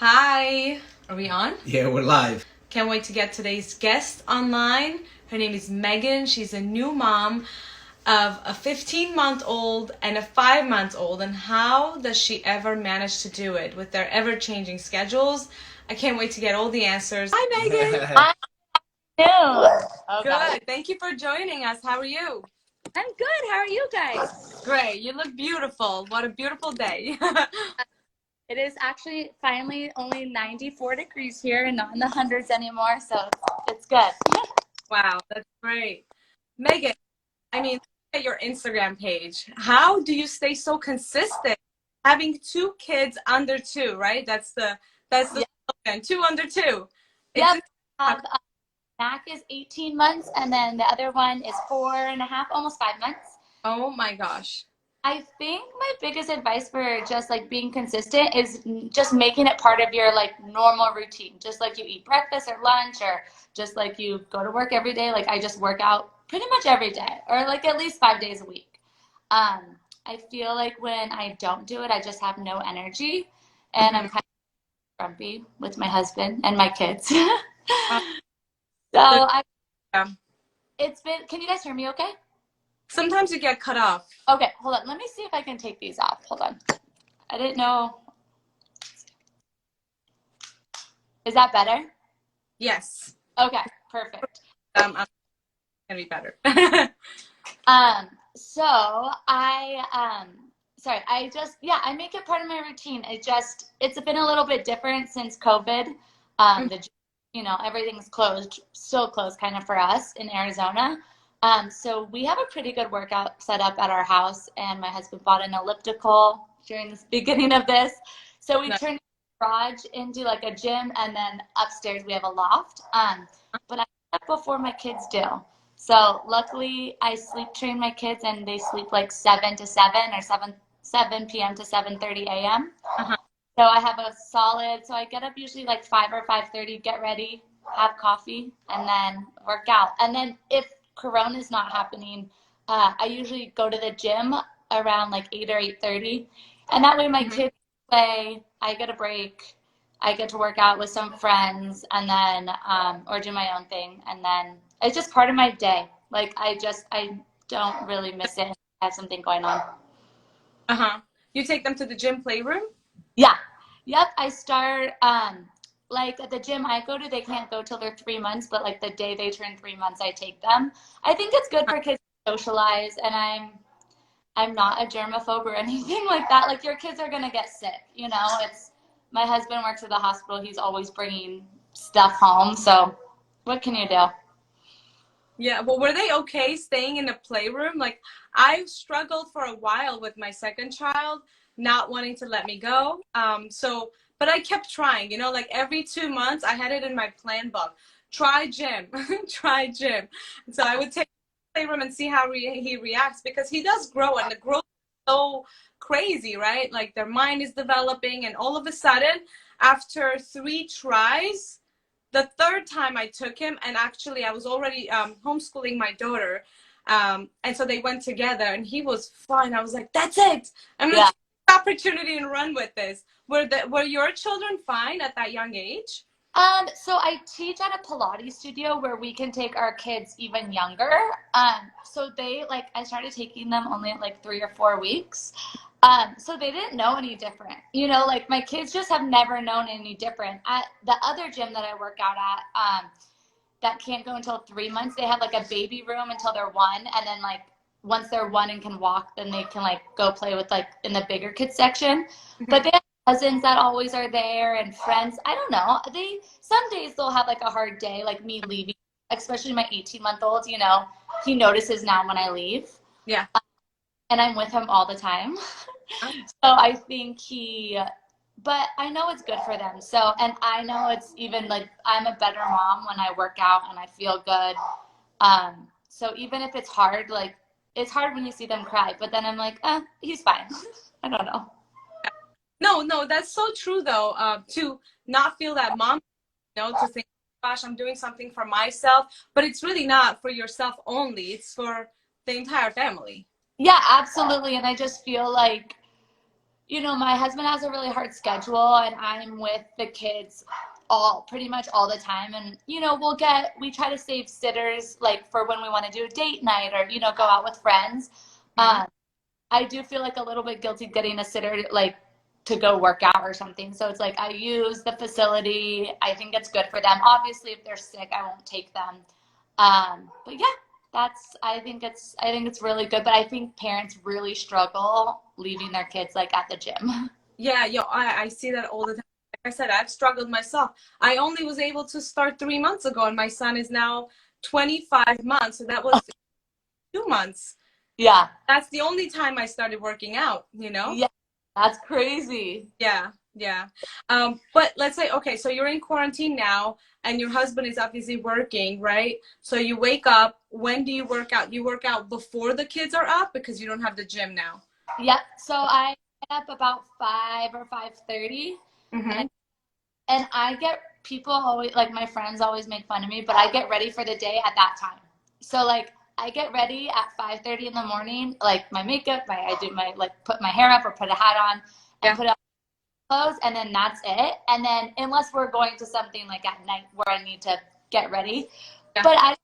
Hi, are we on? Yeah, we're live. Can't wait to get today's guest online. Her name is Megan. She's a new mom of a 15-month-old and a 5-month-old. And how does she ever manage to do it with their ever-changing schedules? I can't wait to get all the answers. Hi, Megan. I knew. Oh gosh. Good. Thank you for joining us. How are you? I'm good. How are you guys? Great. You look beautiful. What a beautiful day. It is actually finally only 94 degrees here and not in the hundreds anymore, so it's good. Wow, that's great. Megan, look at your Instagram page. How do you stay so consistent having two kids under two, right? That's the slogan, two under two. Yep. Mac is 18 months, and then the other one is 4.5, almost 5 months. Oh my gosh. I think my biggest advice for just like being consistent is just making it part of your like normal routine. Just like you eat breakfast or lunch, or just like you go to work every day. Like I just work out pretty much every day, or like at least 5 days a week. I feel like when I don't do it, I just have no energy, and I'm kind of grumpy with my husband and my kids. Yeah. It's been, can you guys hear me okay? Sometimes you get cut off. Okay, hold on. Let me see if I can take these off. Hold on. I didn't know. Is that better? Yes. Okay, perfect. I'm gonna be better. So I make it part of my routine. It's been a little bit different since COVID. Everything's closed, still closed kind of for us in Arizona. So we have a pretty good workout set up at our house, and my husband bought an elliptical during the beginning of this. So we turned the garage into like a gym, and then upstairs we have a loft. But I get up before my kids do. So luckily I sleep train my kids, and they sleep like 7 to 7 or 7 p.m. to 7:30 a.m. So I have so I get up usually like 5 or 5:30, get ready, have coffee, and then work out. And then if Corona is not happening, I usually go to the gym around like 8 or 8:30, and that way my kids play, I get a break, I get to work out with some friends, and then or do my own thing, and then it's just part of my day. Like I don't really miss it. I have something going on. You take them to the gym playroom? Yeah. Yep. I start like at the gym I go to, they can't go till they're 3 months, but like the day they turn 3 months, I take them. I think it's good for kids to socialize, and I'm not a germaphobe or anything like that. Like your kids are gonna get sick, It's my husband works at the hospital. He's always bringing stuff home. So what can you do? Yeah, well, were they okay staying in the playroom? Like, I struggled for a while with my second child, not wanting to let me go. But I kept trying, like every 2 months, I had it in my plan book. Try gym, try gym. And so I would take the playroom and see how he reacts, because he does grow, and the growth is so crazy, right? Like their mind is developing, and all of a sudden, after 3 tries, the third time I took him, and actually I was already homeschooling my daughter, and so they went together, and he was fine. I was like, that's it. I'm going to take the opportunity and run with this. Were your children fine at that young age? So I teach at a Pilates studio where we can take our kids even younger. So I started taking them only at like 3 or 4 weeks. So they didn't know any different, like my kids just have never known any different. At the other gym that I work out at, that can't go until 3 months, they have like a baby room until they're 1. And then like, once they're 1 and can walk, then they can like go play with like in the bigger kids section. But they have cousins that always are there, and friends. I don't know. Some days they'll have like a hard day, like me leaving, especially my 18-month-old, he notices now when I leave. Yeah. And I'm with him all the time. So I think but I know it's good for them. So, and I know it's even like, I'm a better mom when I work out and I feel good. So even if it's hard, like it's hard when you see them cry, but then I'm like, he's fine. I don't know. No, that's so true though, to not feel that mom, to think, gosh, I'm doing something for myself, but it's really not for yourself only. It's for the entire family. Yeah, absolutely. And I just feel like you know, my husband has a really hard schedule and I'm with the kids pretty much all the time. And, you know, we try to save sitters like for when we want to do a date night or, you know, go out with friends. Mm-hmm. I do feel like a little bit guilty getting a sitter like to go work out or something. So it's like I use the facility. I think it's good for them. Obviously, if they're sick, I won't take them. But yeah, I think it's really good. But I think parents really struggle leaving their kids like at the gym. Yeah, I see that all the time. Like I said, I've struggled myself. I only was able to start 3 months ago, and my son is now 25 months. So that was 2 months. Yeah. That's the only time I started working out, you know? Yeah, that's crazy. Yeah, yeah. But let's say, okay, so you're in quarantine now, and your husband is obviously working, right? So you wake up. When do you work out? You work out before the kids are up because you don't have the gym now. Yep. So I get up about 5 or 5:30, Mm-hmm. and I get people always like my friends always make fun of me, but I get ready for the day at that time. So like I get ready at 5:30 in the morning, like my makeup, I do my like put my hair up or put a hat on and put on clothes, and then that's it. And then unless we're going to something like at night where I need to get ready, but I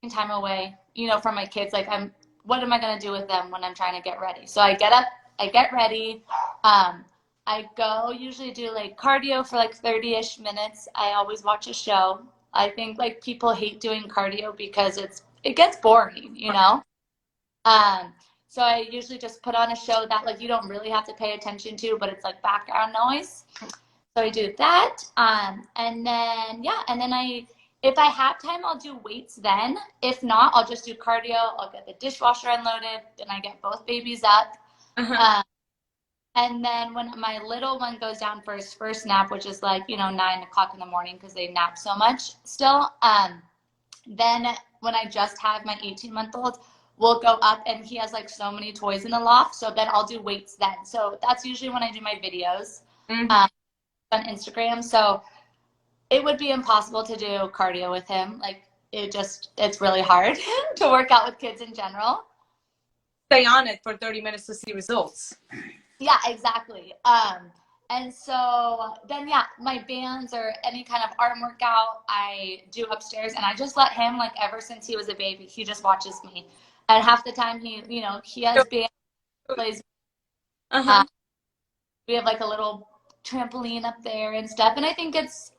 take time away, you know, from my kids. Like what am I gonna do with them when I'm trying to get ready? So I get up, I get ready. I go usually do like cardio for like 30-ish minutes. I always watch a show. I think like people hate doing cardio because it gets boring, you know? So I usually just put on a show that like you don't really have to pay attention to, but it's like background noise. So I do that. And then if I have time, I'll do weights then. If not, I'll just do cardio. I'll get the dishwasher unloaded. Then I get both babies up. Uh-huh. And then when my little one goes down for his first nap, which is like, you know, 9 o'clock in the morning because they nap so much still, then when I just have my 18-month-old, we'll go up and he has like so many toys in the loft. So then I'll do weights then. So that's usually when I do my videos on Instagram. So it would be impossible to do cardio with him. Like it's really hard to work out with kids in general. Stay on it for 30 minutes to see results. Yeah, exactly. And so then, yeah, my bands or any kind of arm workout I do upstairs, and I just let him, like, ever since he was a baby, he just watches me. And half the time he has bands, plays. We have like a little trampoline up there and stuff. And I think it's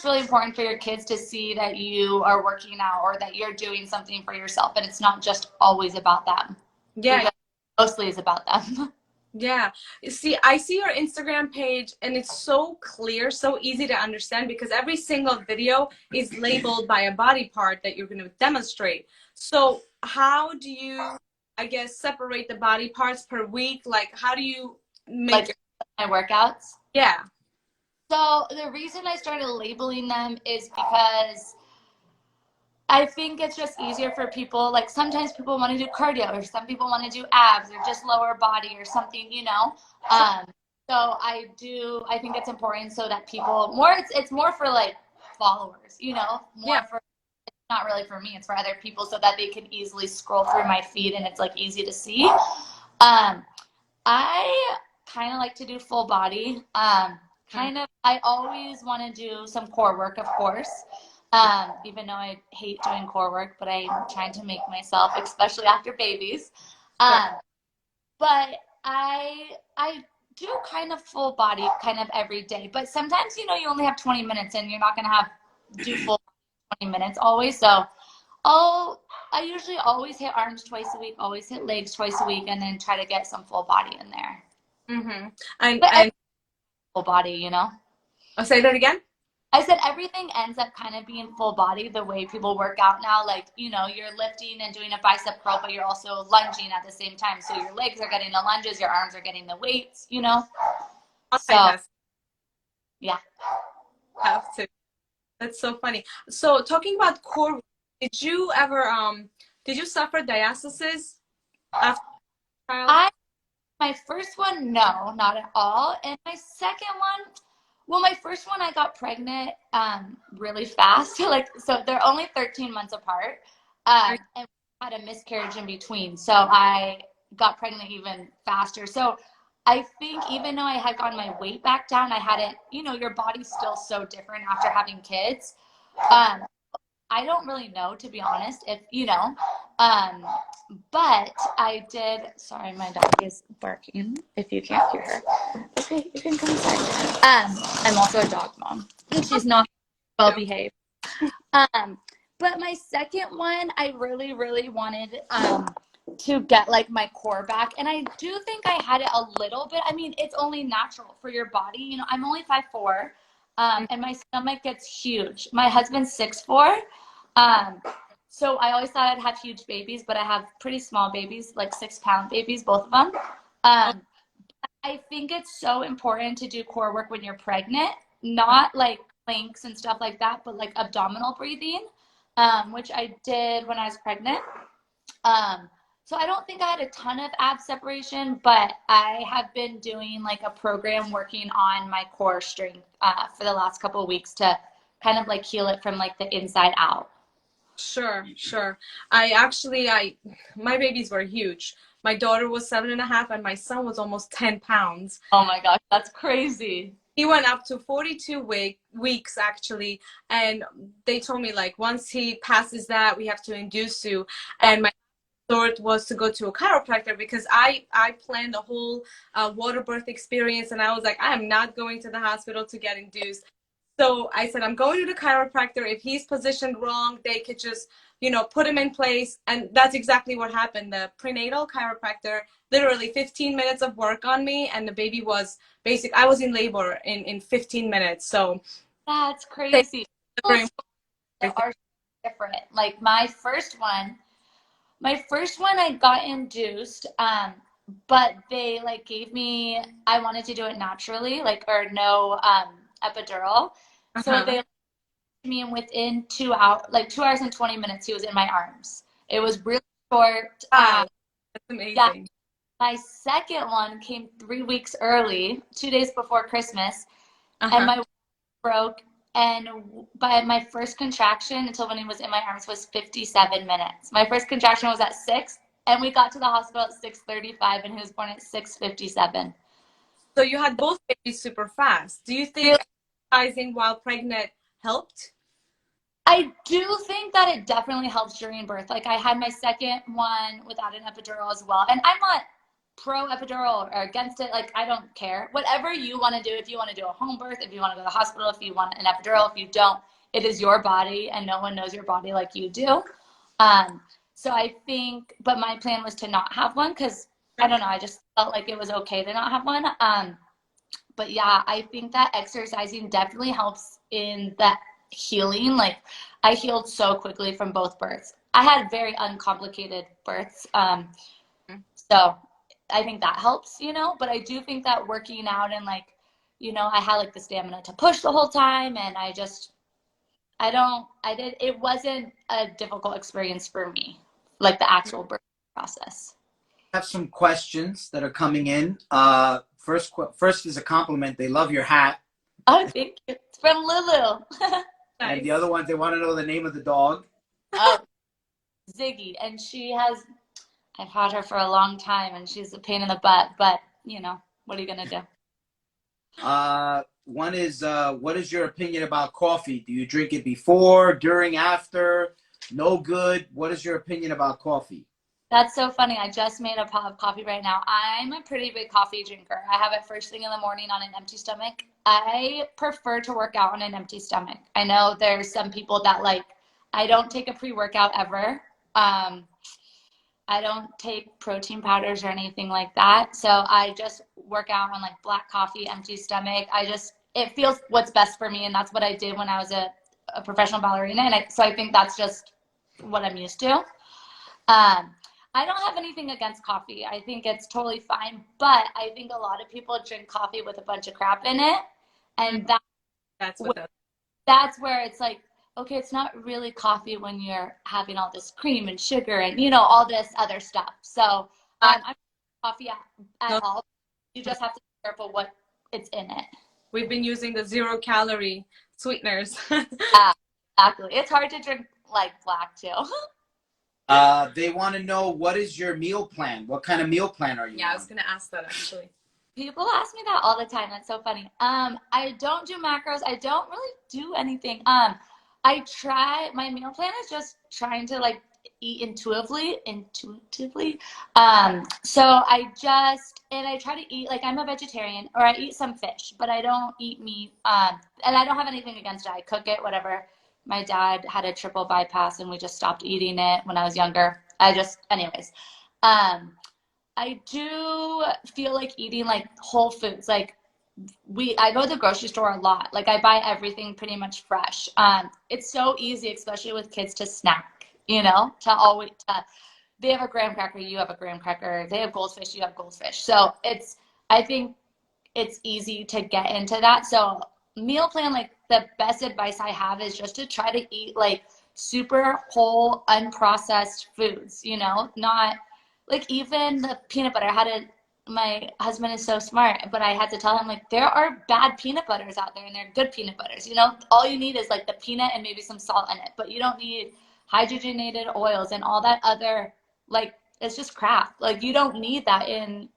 really important for your kids to see that you are working out or that you're doing something for yourself, and it's not just always about them. Yeah. Mostly is about them. Yeah. See, I see your Instagram page and it's so clear, so easy to understand because every single video is labeled by a body part that you're going to demonstrate. So how do you, I guess, separate the body parts per week? Like, how do you make my workouts? Yeah. So the reason I started labeling them is because I think it's just easier for people. Like sometimes people want to do cardio or some people want to do abs or just lower body or something, you know. So I think it's important so that people it's more for like followers, you know, for it's not really for me, it's for other people so that they can easily scroll through my feed and it's like easy to see. I kind of like to do full body. I always want to do some core work, of course. Even though I hate doing core work, but I'm trying to make myself, especially after babies. But I do kind of full body kind of every day. But sometimes, you know, you only have 20 minutes and you're not going to do full 20 minutes always. So I usually always hit arms twice a week, always hit legs twice a week, and then try to get some full body in there. And full body, you know? I'll say that again. I said everything ends up kind of being full body the way people work out now. Like, you know, you're lifting and doing a bicep curl, but you're also lunging at the same time. So your legs are getting the lunges, your arms are getting the weights, you know? So, yeah. Have to. That's so funny. So talking about core, did you suffer diastasis after child? My first one, no, not at all. And my second one, well, my first one, I got pregnant really fast. So they're only 13 months apart. And had a miscarriage in between. So I got pregnant even faster. So I think even though I had gotten my weight back down, I hadn't, your body's still so different after having kids. I don't really know, to be honest, if, but I did, sorry, my dog is barking, if you can't hear her. Okay, you can come inside. I'm also a dog mom, and she's not well behaved. But my second one, I really, really wanted to get like my core back. And I do think I had it a little bit. I mean, it's only natural for your body. I'm only 5'4", and my stomach gets huge. My husband's 6'4". So I always thought I'd have huge babies, but I have pretty small babies, like 6-pound babies, both of them. I think it's so important to do core work when you're pregnant, not like planks and stuff like that, but like abdominal breathing, which I did when I was pregnant. So I don't think I had a ton of ab separation, but I have been doing like a program working on my core strength for the last couple of weeks to kind of like heal it from like the inside out. Sure. My babies were huge. My daughter was 7.5 and my son was almost 10 pounds. Oh my gosh, that's crazy. He went up to 42 weeks actually, and they told me like once he passes that, we have to induce you. And my thought was to go to a chiropractor because I planned a whole water birth experience, and I was like, I am not going to the hospital to get induced. So I said, I'm going to the chiropractor. If he's positioned wrong, they could just, put him in place. And that's exactly what happened. The prenatal chiropractor, literally 15 minutes of work on me, and the baby was I was in labor in 15 minutes. So that's crazy. They are different. Like my first one I got induced, but they like gave me, I wanted to do it naturally, like, or no epidural. So they me, and within 2 hours, like 2 hours and 20 minutes, he was in my arms. It was really short. Wow, that's amazing. Yeah. My second one came 3 weeks early, 2 days before Christmas, and my broke. And by my first contraction until when he was in my arms was 57 minutes. My first contraction was at 6, and we got to the hospital at 6:35, and he was born at 6:57. So you had both babies super fast. Do you think exercising while pregnant helped? I do think that it definitely helps during birth. Like I had my second one without an epidural as well. And I'm not pro epidural or against it. Like I don't care. Whatever you want to do, if you want to do a home birth, if you want to go to the hospital, if you want an epidural, if you don't, it is your body and no one knows your body like you do. So I think, but my plan was to not have one because I don't know, I just felt like it was okay to not have one. But yeah, I think that exercising definitely helps in that healing. Like I healed so quickly from both births. I had very uncomplicated births. So I think that helps, but I do think that working out and like, I had like the stamina to push the whole time, and it wasn't a difficult experience for me, like the actual birth process. I have some questions that are coming in. First is a compliment. They love your hat. Oh, thank you. It's from Lulu. And the other ones, they want to know the name of the dog. Oh, Ziggy. And I've had her for a long time, and she's a pain in the butt, but, what are you going to do? One is, what is your opinion about coffee? Do you drink it before, during, after? No good? What is your opinion about coffee? That's so funny. I just made a pot of coffee right now. I'm a pretty big coffee drinker. I have it first thing in the morning on an empty stomach. I prefer to work out on an empty stomach. I know there's some people that I don't take a pre-workout ever. I don't take protein powders or anything like that. So I just work out on like black coffee, empty stomach. It feels what's best for me. And that's what I did when I was a professional ballerina. And so I think that's just what I'm used to. I don't have anything against coffee. I think it's totally fine. But I think a lot of people drink coffee with a bunch of crap in it. And that's where it's like, okay, it's not really coffee when you're having all this cream and sugar and, all this other stuff. So I'm not coffee at all. You just have to be careful what it's in it. We've been using the 0-calorie sweeteners. Yeah, exactly. It's hard to drink like black too. They want to know, what is your meal plan? What kind of meal plan are you on? I was going to ask that actually. People ask me that all the time. That's so funny. I don't do macros. I don't really do anything. I try, my meal plan is just trying to like eat intuitively. So I try to eat, like I'm a vegetarian, or I eat some fish, but I don't eat meat. And I don't have anything against it. I cook it, whatever. My dad had a triple bypass and we just stopped eating it when I was younger. Anyways. I do feel like eating like whole foods. Like I go to the grocery store a lot. Like I buy everything pretty much fresh. It's so easy, especially with kids, to snack, they have a graham cracker, you have a graham cracker. They have goldfish, you have goldfish. So I think it's easy to get into that. So meal plan, like the best advice I have is just to try to eat like super whole, unprocessed foods, not like even the peanut butter. My husband is so smart, but I had to tell him, like, there are bad peanut butters out there and they're good peanut butters. All you need is like the peanut and maybe some salt in it, but you don't need hydrogenated oils and all that other, like, it's just crap. Like, you don't need that in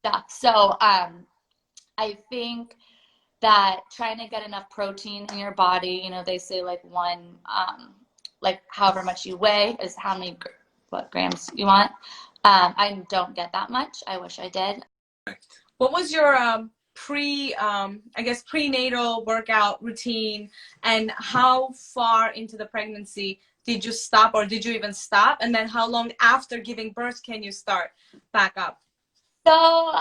stuff. So I think that trying to get enough protein in your body, they say like like however much you weigh is how many what grams you want. I don't get that much. I wish I did. What was your prenatal workout routine, and how far into the pregnancy did you stop, or did you even stop? And then how long after giving birth can you start back up? So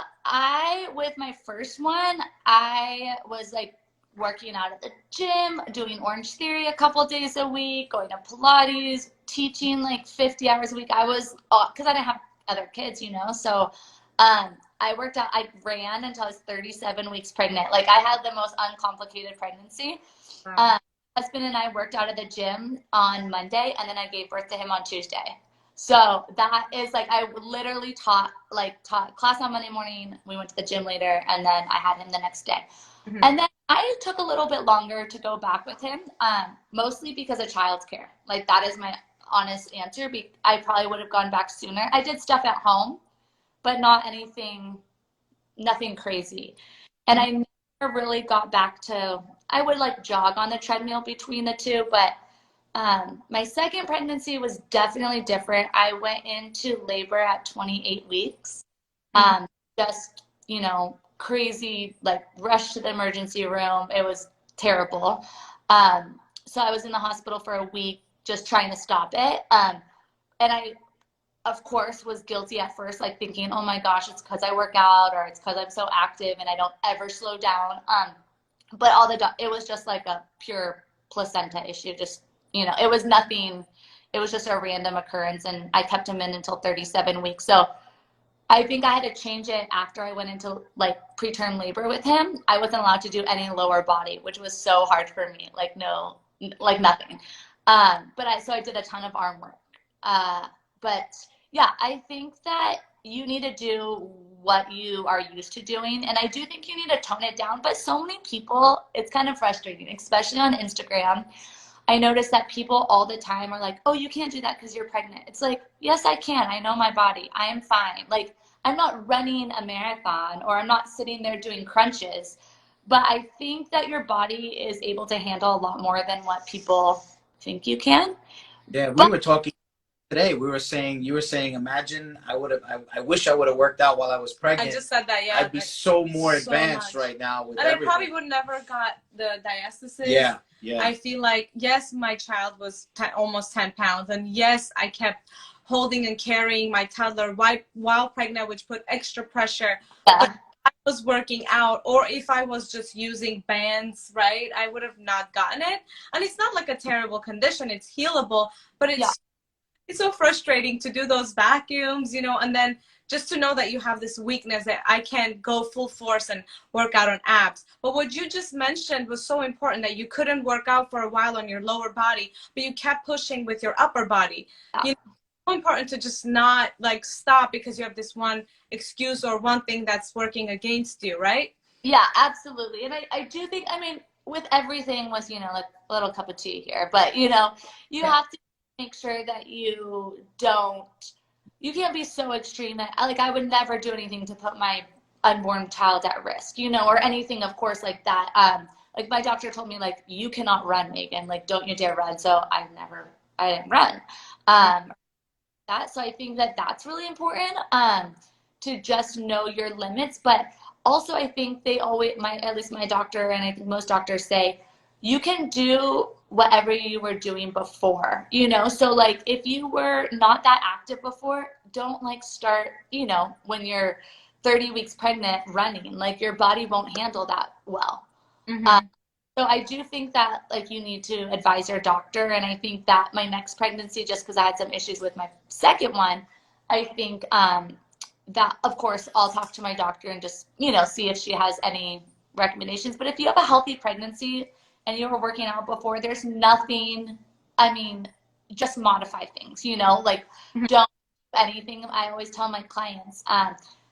with my first one, I was like working out at the gym, doing Orange Theory a couple days a week, going to Pilates, teaching like 50 hours a week. I was, because I didn't have other kids, so I worked out. I ran until I was 37 weeks pregnant. Like, I had the most uncomplicated pregnancy. Wow. My husband and I worked out at the gym on Monday, and then I gave birth to him on Tuesday. So that is like, I literally taught class on Monday morning. We went to the gym later, and then I had him the next day. Mm-hmm. And then I took a little bit longer to go back with him, mostly because of childcare. Like, that is my honest answer. I probably would have gone back sooner. I did stuff at home, but nothing crazy. And I never really got back to, I would like jog on the treadmill between the two, but my second pregnancy was definitely different. I went into labor at 28 weeks. Just, crazy, like rushed to the emergency room. It was terrible. So I was in the hospital for a week just trying to stop it. And I, of course, was guilty at first, like thinking, oh my gosh, it's because I work out, or it's because I'm so active and I don't ever slow down. But it was just like a pure placenta issue. Just, it was nothing. It was just a random occurrence, and I kept him in until 37 weeks. So I think I had to change it after I went into like preterm labor with him. I wasn't allowed to do any lower body, which was so hard for me. Like, no, like nothing. So I did a ton of arm work. But yeah, I think that you need to do what you are used to doing. And I do think you need to tone it down. But so many people, it's kind of frustrating, especially on Instagram. I notice that people all the time are like, oh, you can't do that because you're pregnant. It's like, yes, I can. I know my body. I am fine. Like, I'm not running a marathon, or I'm not sitting there doing crunches. But I think that your body is able to handle a lot more than what people think you can. Yeah, we were talking today. You were saying, imagine I wish I would have worked out while I was pregnant. I just said that, yeah. I'd be so more advanced right now with everything. I probably would never got the diastasis. Yeah. I feel like, yes, my child was almost 10 pounds. And yes, I kept holding and carrying my toddler while pregnant, which put extra pressure. Yeah. But I was working out, or if I was just using bands, right, I would have not gotten it. And it's not like a terrible condition. It's healable, but it's so frustrating to do those vacuums, and then just to know that you have this weakness that I can't go full force and work out on abs. But what you just mentioned was so important, that you couldn't work out for a while on your lower body, but you kept pushing with your upper body. Yeah. It's so important to just not like stop because you have this one excuse or one thing that's working against you, right? Yeah, absolutely. And I do think, with everything was, like a little cup of tea here, but you have to make sure that you can't be so extreme that, like, I would never do anything to put my unborn child at risk, you know, or anything, of course, like that. Like my doctor told me, like, you cannot run, Megan, like, don't you dare run. So I didn't run. So I think that that's really important, to just know your limits. But also I think they always, at least my doctor, and I think most doctors say, you can do whatever you were doing before, you know? So like, if you were not that active before, don't like start, you know, when you're 30 weeks pregnant running, like your body won't handle that well. So I do think that like you need to advise your doctor. And I think that my next pregnancy, just because I had some issues with my second one, I think that of course I'll talk to my doctor and just, you know, see if she has any recommendations. But if you have a healthy pregnancy and you were working out before, there's nothing, I mean, just modify things, you know, like don't do anything. I always tell my clients,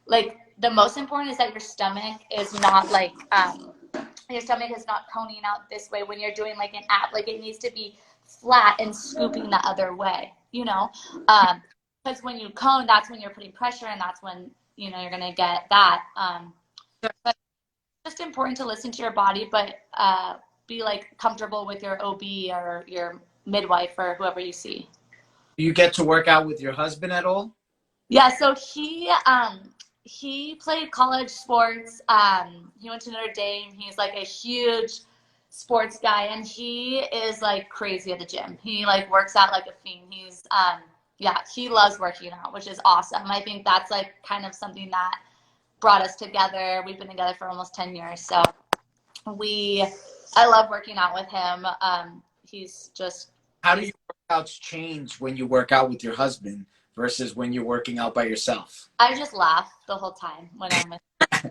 like the most important is that your stomach is not like, your stomach is not coning out this way when you're doing like an ab, like it needs to be flat and scooping the other way, you know, because when you cone, that's when you're putting pressure, and that's when, you know, you're going to get that. But it's just important to listen to your body, but be like comfortable with your OB or your midwife or whoever you see. Do you get to work out with your husband at all? Yeah, so he played college sports. He went to Notre Dame. He's like a huge sports guy, and he is like crazy at the gym. He like works out like a fiend. He's yeah, he loves working out, which is awesome. I think that's like kind of something that brought us together. We've been together for almost 10 years, so I love working out with him. He's just. How do your workouts change when you work out with your husband versus when you're working out by yourself? I just laugh the whole time when I'm with him.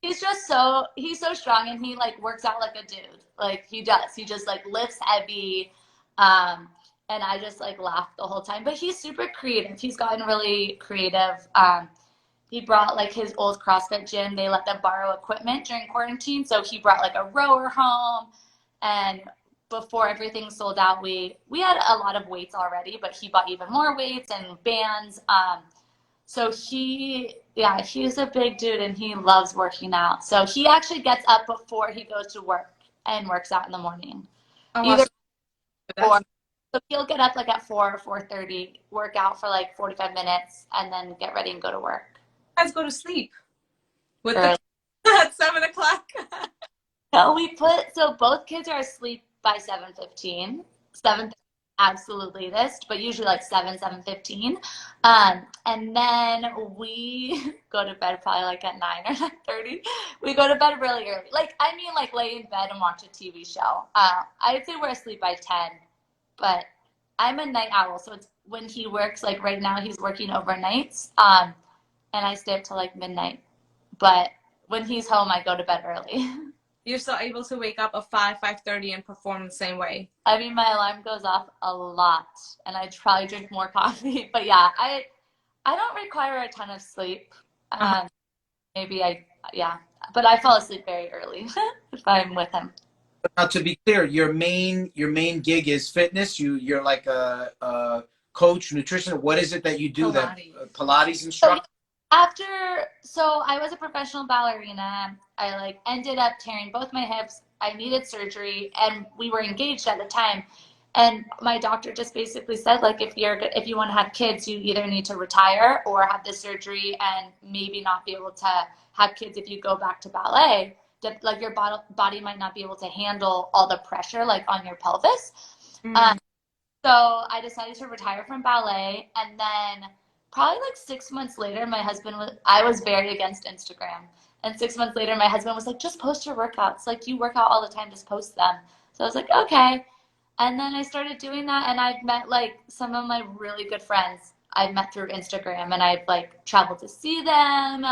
He's so strong, and he like works out like a dude. Like he does. He just like lifts heavy. And I just like laugh the whole time. But he's super creative. He's gotten really creative. He brought like his old CrossFit gym. They let them borrow equipment during quarantine. So he brought like a rower home, and before everything sold out, we had a lot of weights already, but he bought even more weights and bands. So he's a big dude, and he loves working out. So he actually gets up before he goes to work and works out in the morning. Oh, So he'll get up like at 4 or 4:30, work out for like 45 minutes, and then get ready and go to work. you guys go to sleep with the at 7 o'clock. No, so both kids are asleep by 7:15. 7 absolute latest, but usually like 7:15. And then we go to bed probably like at 9 or 9:30. We go to bed really early. Like, I mean, like lay in bed and watch a TV show. I'd say we're asleep by 10, but I'm a night owl. So it's when he works, like right now he's working overnights. And I stay up till like midnight. But when he's home, I go to bed early. You're still able to wake up at 5:30 and perform the same way. I mean, my alarm goes off a lot, and I probably drink more coffee. But yeah, I don't require a ton of sleep. But I fall asleep very early if I'm with him. Now, to be clear, your main gig is fitness. You're like a coach, nutrition. What is it that you do? Pilates. That Pilates instructor? So I was a professional ballerina. I like ended up tearing both my hips. I needed surgery, and we were engaged at the time. And my doctor just basically said, like, if you want to have kids, you either need to retire or have the surgery and maybe not be able to have kids if you go back to ballet. Like your body might not be able to handle all the pressure like on your pelvis. So I decided to retire from ballet, and then probably like 6 months later, I was very against Instagram. And 6 months later, my husband was like, just post your workouts. Like, you work out all the time, just post them. So I was like, okay. And then I started doing that, and I've met like some of my really good friends I've met through Instagram, and I've like traveled to see them,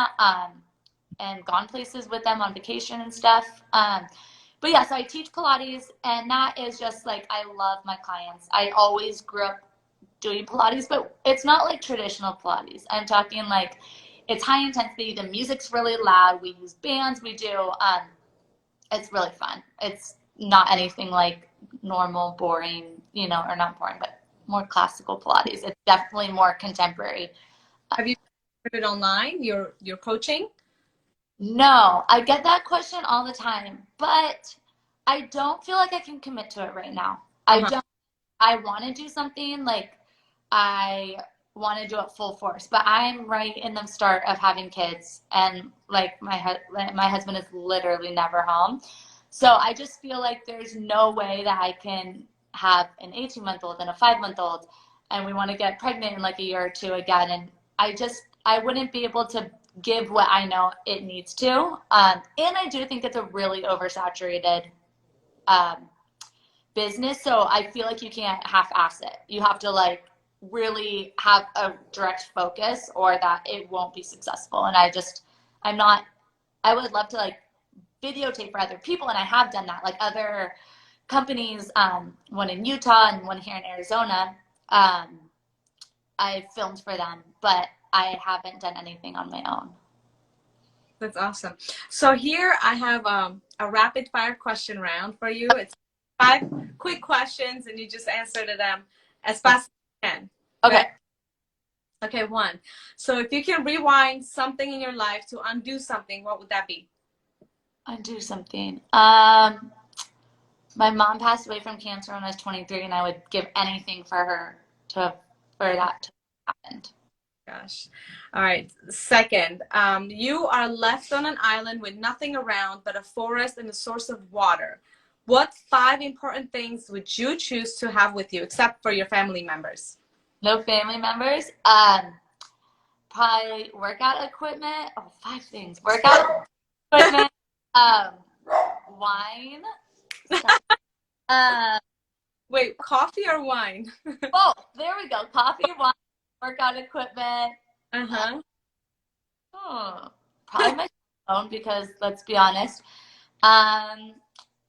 and gone places with them on vacation and stuff. But yeah, so I teach Pilates, and that is just like, I love my clients. I always grew up doing Pilates, but it's not like traditional Pilates. I'm talking like, it's high intensity. The music's really loud. We use bands. We do. It's really fun. It's not anything like normal, boring, or not boring, but more classical Pilates. It's definitely more contemporary. Have you started online? Your coaching? No, I get that question all the time, but I don't feel like I can commit to it right now. I Uh-huh. don't. I want to do something like I want to do it full force, but I'm right in the start of having kids, and like my husband is literally never home, so I just feel like there's no way that I can have an 18-month-old and a 5-month-old, and we want to get pregnant in like a year or two again, and I wouldn't be able to give what I know it needs to, and I do think it's a really oversaturated um, business. So I feel like you can't half-ass it. You have to like really have a direct focus or that it won't be successful. And I'm not, I would love to like videotape for other people. And I have done that, like other companies, one in Utah and one here in Arizona. I filmed for them, but I haven't done anything on my own. That's awesome. So here I have a rapid fire question round for you. It's 5 quick questions, and you just answer to them as fast as you can. Okay. Okay, 1. So if you can rewind something in your life to undo something, what would that be? Undo something. My mom passed away from cancer when I was 23, and I would give anything for her for that to happen. Gosh. All right. 2nd, you are left on an island with nothing around but a forest and a source of water. What 5 important things would you choose to have with you, except for your family members? No family members. Probably workout equipment. Oh, 5 things. Workout equipment. Wine. Wait, coffee or wine? Oh, there we go. Coffee, wine, workout equipment. Uh-huh. Probably my phone because let's be honest.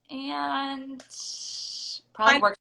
And probably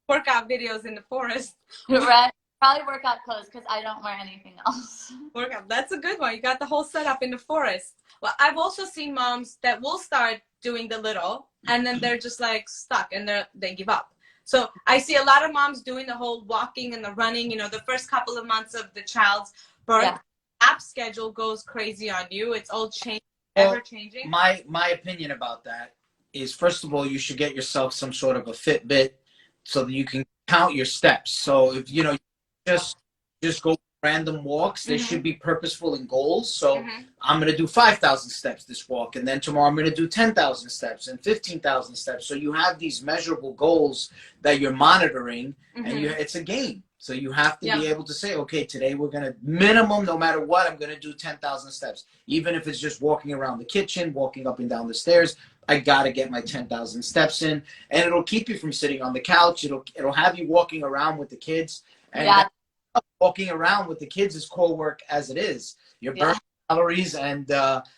Workout videos in the forest. right. Probably workout clothes because I don't wear anything else. Workout. That's a good one. You got the whole setup in the forest. Well, I've also seen moms that will start doing the little, and then they're just like stuck, and they give up. So I see a lot of moms doing the whole walking and the running. You know, the first couple of months of the child's birth, Yeah. app schedule goes crazy on you. It's all changing, Well, ever changing. my opinion about that is, first of all, you should get yourself some sort of a Fitbit so that you can count your steps. So if you know, just go random walks, they should be purposeful and goals. So I'm going to do 5,000 steps this walk, and then tomorrow I'm going to do 10,000 steps and 15,000 steps. So you have these measurable goals that you're monitoring, and it's a game. So you have to be able to say, okay, today we're going to minimum, no matter what, I'm going to do 10,000 steps. Even if it's just walking around the kitchen, walking up and down the stairs, I got to get my 10,000 steps in. And it'll keep you from sitting on the couch. It'll have you walking around with the kids. And walking around with the kids is core work as it is. You're burning calories. And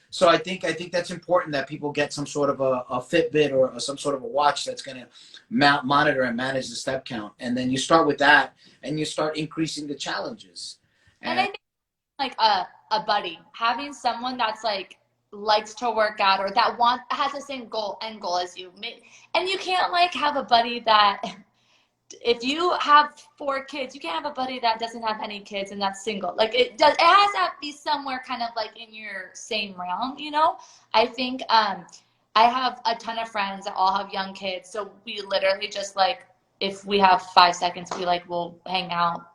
so I think that's important that people get some sort of a Fitbit or some sort of a watch that's going to monitor and manage the step count. And then you start with that, and you start increasing the challenges. And I think like a buddy, having someone that's like likes to work out or that has the same end goal as you. And you can't like have a buddy that if you have 4 kids, you can't have a buddy that doesn't have any kids and that's single. Like it has to be somewhere kind of like in your same realm, you know? I think I have a ton of friends that all have young kids, so we literally just like if we have 5 seconds, we like will hang out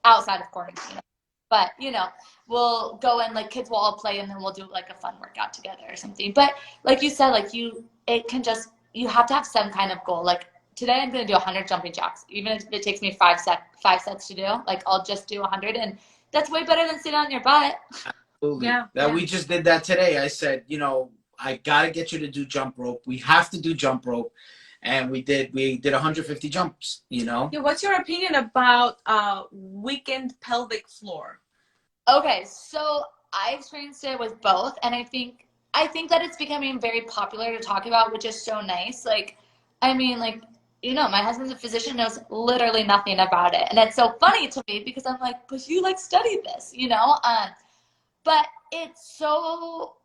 outside of quarantine. But you know, we'll go and like kids will all play, and then we'll do like a fun workout together or something. But like you said, like you have to have some kind of goal. Like today I'm going to do 100 jumping jacks. Even if it takes me 5 sets to do, like I'll just do 100, and that's way better than sitting on your butt. Absolutely. We just did that today. I said, you know, I got to get you to do jump rope. We have to do jump rope. And we did 150 jumps, you know? Yeah, what's your opinion about weakened pelvic floor? Okay, so I experienced it with both, and I think that it's becoming very popular to talk about, which is so nice. Like, I mean, like, you know, my husband's a physician, knows literally nothing about it. And it's so funny to me because I'm like, but you like studied this, you know? But it's so,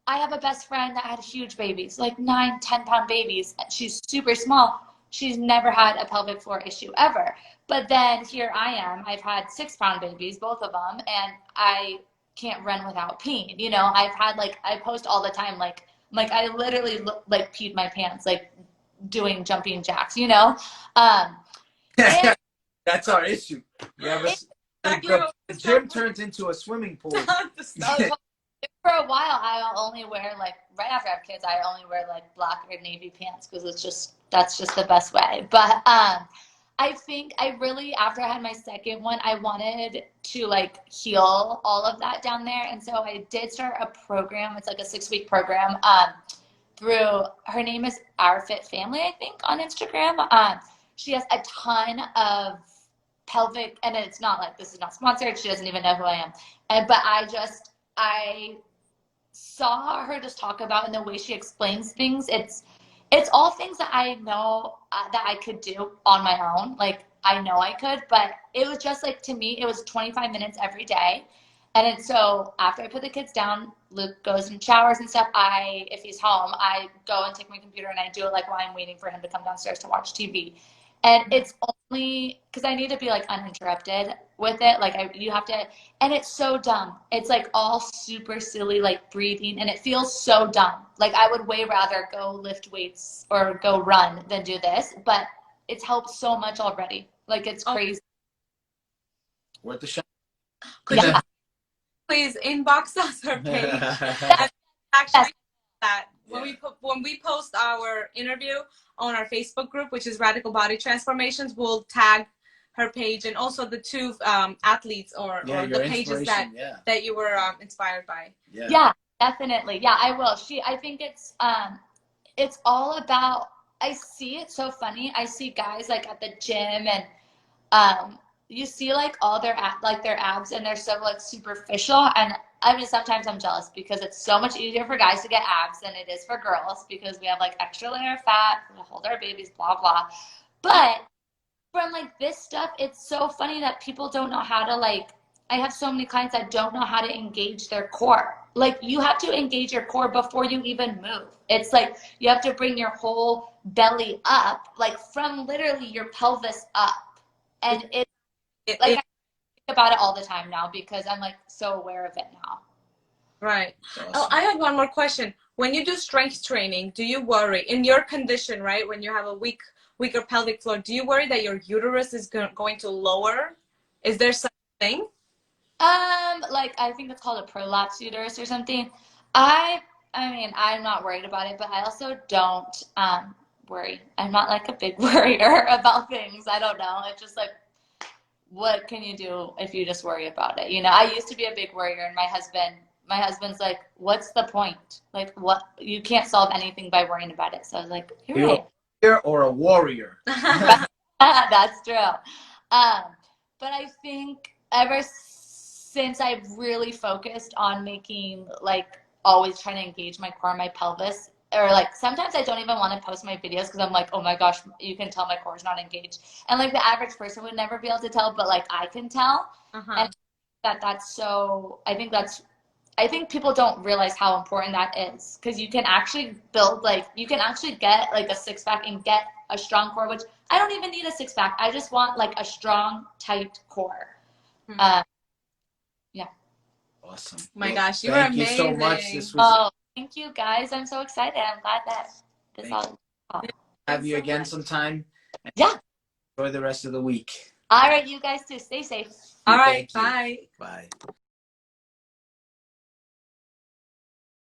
I have a best friend that had huge babies, like 9, 10-pound babies. She's super small. She's never had a pelvic floor issue ever. But then here I am. I've had 6-pound babies, both of them. And can't run without peeing. You know, I've had like, I post all the time, like I literally like peed my pants, like doing jumping jacks, you know? And That's our issue. You have the gym turns into a swimming pool. For a while, I only wear like, right after I have kids, I only wear like black or navy pants because that's just the best way. But I think I really, after I had my second one, I wanted to like heal all of that down there. And so I did start a program. It's like a 6-week program through, her name is Our Fit Family, I think, on Instagram. She has a ton of pelvic, and it's not like, this is not sponsored. She doesn't even know who I am. But I saw her just talk about, in the way she explains things, it's all things that I know that I could do on my own. Like, I know I could, but it was just like, to me, it was 25 minutes every day. And so after I put the kids down, Luke goes and showers and stuff. If he's home, I go and take my computer and I do it like while I'm waiting for him to come downstairs to watch TV. And it's only because I need to be like uninterrupted with it. Like you have to, and it's so dumb. It's like all super silly, like breathing, and it feels so dumb. Like I would way rather go lift weights or go run than do this, but it's helped so much already. Like it's crazy. Worth the shot. Could you please inbox us our page? And actually, that when we post our interview on our Facebook group, which is Radical Body Transformations, we'll tag her page and also the two athletes or the pages that you were inspired by. Yeah, definitely. Yeah, I will. I think it's all about, I see it so funny. I see guys like at the gym and you see like all their abs and they're so like superficial, and I mean sometimes I'm jealous because it's so much easier for guys to get abs than it is for girls because we have like extra layer of fat to hold our babies, blah blah. But from like this stuff, it's so funny that people don't know how to, like, I have so many clients that don't know how to engage their core. Like you have to engage your core before you even move. It's like you have to bring your whole belly up, like from literally your pelvis up. And I think about it all the time now because I'm like so aware of it now. Right. Awesome. Oh, I had one more question. When you do strength training, do you worry in your condition, right? When you have a weaker pelvic floor, do you worry that your uterus is going to lower? Is there something? Like I think it's called a prolapsed uterus or something. I mean, I'm not worried about it, but I also don't worry. I'm not like a big worrier about things. I don't know. It's just like, what can you do if you just worry about it? You know, I used to be a big worrier, and my husband's like, what's the point? Like, what? You can't solve anything by worrying about it. So I was like, you're right. A warrior or a warrior? That's true. But I think ever since I've really focused on making, like, always trying to engage my core and my pelvis, or like sometimes I don't even want to post my videos because I'm like, oh my gosh, you can tell my core is not engaged. And like the average person would never be able to tell, but like I can tell. And that's so, I think people don't realize how important that is because you can actually build, like, you can actually get like a 6-pack and get a strong core, which I don't even need a 6-pack. I just want like a strong, tight core. Yeah. Awesome. My gosh, you were amazing. Thank you so much. This was thank you guys. I'm so excited. I'm glad that this all. Have you again sometime. Yeah. Enjoy the rest of the week. All right, you guys too. Stay safe. All right. Bye. Bye.